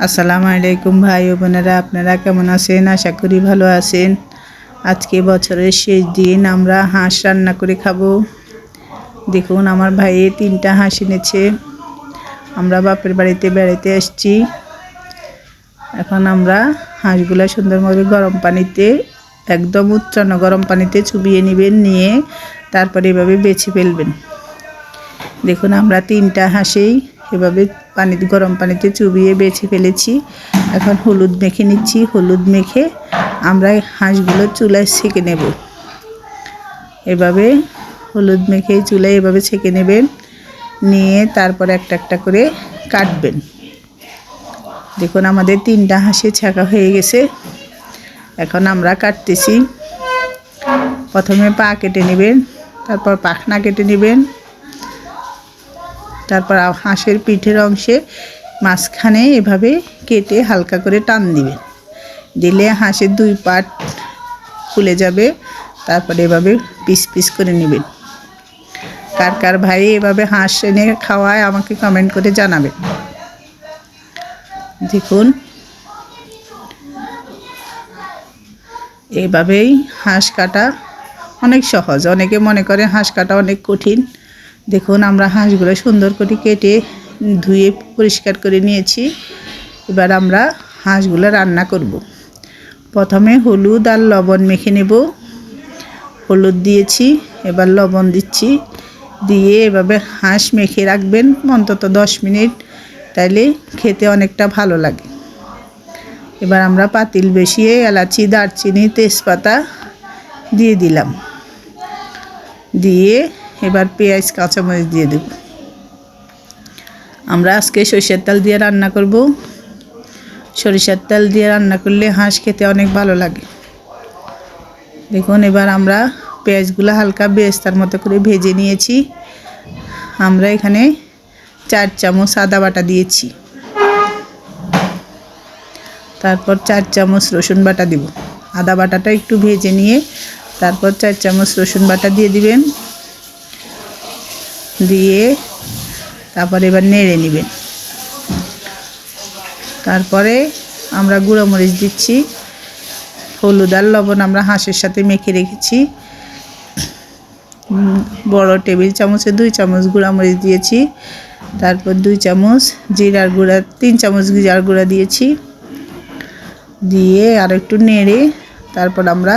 আসসালামু আলাইকুম ভাই ও বোনেরা, আপনারা কেমন আছেন? আশা করি ভালো আছেন। আজকে বছরের শেষ দিন, আমরা হাঁস রান্না করে খাবো। দেখুন, আমার ভাইয়ে 3টা হাঁস এনেছে। আমরা বাপের বাড়িতে বেড়াতে আসছি। এখন আমরা হাঁসগুলো সুন্দরভাবে গরম পানিতে, একদম উচ্ছন্ন গরম পানিতে চুবিয়ে নেবেন, নিয়ে তারপরে এভাবে বেছে ফেলবেন। দেখুন, আমরা 3টা হাঁসেই এভাবে গরম পানিতে চুবিয়ে বেছে ফেলেছি। এখন হলুদ মেখে নিচ্ছি। হলুদ মেখে আমরা হাঁসগুলো চুলায় সেঁকে নেব। এভাবে হলুদ মেখে চুলায় এভাবে সেঁকে নেবেন, নিয়ে তারপর একটা একটা করে কাটবেন। দেখুন, আমাদের 3টা হাঁসে ছাকা হয়ে গেছে। এখন আমরা কাটতেছি। প্রথমে পা কেটে নেবেন, তারপর পাখনা কেটে নেবেন, তারপর হাঁসের পিঠের অংশে মাঝখানে এভাবে কেটে হালকা করে টান দিবেন। দিলে হাঁসের 2 পাট খুলে যাবে। তারপরে এভাবে পিস পিস করে নেবেন। কার কার ভাই এভাবে হাঁস এনে খাওয়ায় আমাকে কমেন্ট করে জানাবেন। দেখুন, এভাবেই হাঁস কাটা অনেক সহজ। অনেকে মনে করে হাঁস কাটা অনেক কঠিন। দেখুন, আমরা হাঁসগুলো সুন্দর করে কেটে ধুয়ে পরিষ্কার করে নিয়েছি। এবার আমরা হাঁসগুলো রান্না করব। প্রথমে হলুদ আর লবণ মেখে নেব। হলুদ দিয়েছি, এবার লবণ দিচ্ছি, দিয়ে এভাবে হাঁস মেখে রাখবেন অন্তত 10 মিনিট, তাইলে খেতে অনেকটা ভালো লাগে। এবার আমরা পাতিল বসিয়ে এলাচি, দারচিনি, তেজপাতা দিয়ে দিলাম। দিয়ে এবার পেঁয়াজ, কাঁচামরিচ দিয়ে দেব। আমরা আজকে সরিষার তেল দিয়ে রান্না করব। সরিষার তেল দিয়ে রান্না করলে হাঁস খেতে অনেক ভালো লাগে। দেখুন, এবার আমরা পেঁয়াজগুলো হালকা বেরেস্তার মতো করে ভেজে নিয়েছি। আমরা এখানে 4 চামচ আদা বাটা দিয়েছি। তারপর 4 চামচ রসুন বাটা দিব। আদা বাটাটা একটু ভেজে নিয়ে তারপর 4 চামচ রসুন বাটা দিয়ে দিবেন। দিয়ে তারপর এবার নেড়ে নেবেন। তারপরে আমরা গুঁড়ো মরিচ দিচ্ছি। হলুদ আর লবণ আমরা হাঁসের সাথে মেখে রেখেছি। বড় টেবিল চামচে 2 চামচ গুঁড়া মরিচ দিয়েছি। তারপর 2 চামচ জিরার গুঁড়া, 3 চামচ জিরার গুঁড়া দিয়েছি। দিয়ে আর একটু নেড়ে তারপর আমরা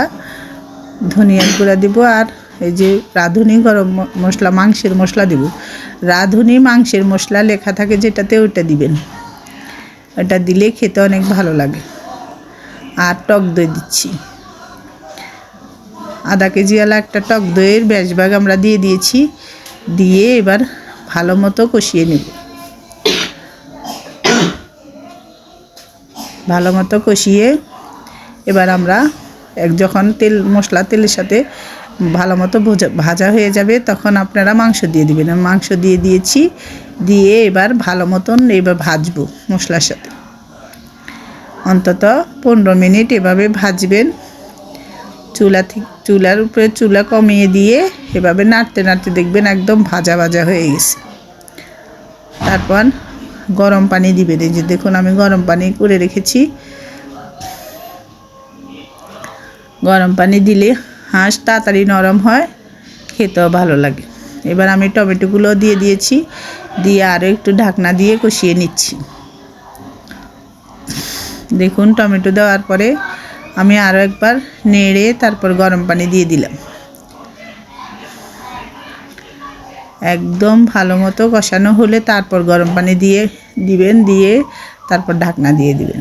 ধনিয়ার গুঁড়া দিব। আর এই যে রাঁধুনি গরম মশলা, মাংসের মশলা দিব। রাঁধুনি মাংসের মশলা লেখা থাকে যেটাতে, ওইটা দিবেন। এটা দিলে খেতে অনেক ভালো লাগে। আর টক দই দিচ্ছি। আধা কেজিওয়ালা একটা টক দইয়ের বেশভাগ আমরা দিয়ে দিয়েছি। দিয়ে এবার ভালো মতো কষিয়ে নেব। ভালো মতো কষিয়ে এবার আমরা যখন তেলের সাথে ভালো মতো ভাজা হয়ে যাবে, তখন আপনারা মাংস দিয়ে দিবেন। মাংস দিয়ে দিয়েছি। দিয়ে এবার ভালো মতন এবার ভাজবো মশলার সাথে। অন্তত 15 মিনিট এভাবে ভাজবেন। চুলার উপরে চুলা কমিয়ে দিয়ে এভাবে নাড়তে নাড়তে দেখবেন একদম ভাজা ভাজা হয়ে গেছে। তারপর গরম পানি দিবেন। এই যে দেখুন, আমি গরম পানি করে রেখেছি। গরম পানি দিলে হাঁস তাড়াতাড়ি নরম হয়, খেতেও ভালো লাগে। এবার আমি টমেটোগুলো দিয়ে দিয়েছি। দিয়ে আরও একটু ঢাকনা দিয়ে কষিয়ে নিচ্ছি। দেখুন, টমেটো দেওয়ার পরে আমি আরও একবার নেড়ে তারপর গরম পানি দিয়ে দিলাম। একদম ভালো মতো কষানো হলে তারপর গরম পানি দিয়ে দিবেন। দিয়ে তারপর ঢাকনা দিয়ে দিবেন।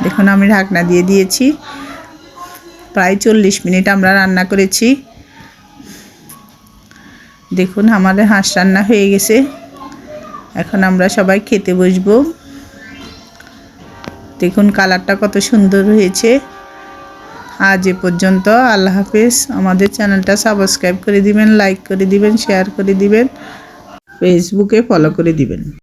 দেখুন, আমি ঢাকনা দিয়ে দিয়েছি। প্রায় 40 মিনিট আমরা রান্না করেছি। দেখুন, আমাদের হাঁস রান্না হয়ে গেছে। এখন আমরা সবাই খেতে বসবো। দেখুন, কালারটা কত সুন্দর হয়েছে। আজ এ পর্যন্ত। আল্লাহ হাফেজ। আমাদের চ্যানেলটা সাবস্ক্রাইব করে দিবেন, লাইক করে দিবেন, শেয়ার করে দিবেন, ফেসবুকে ফলো করে দিবেন।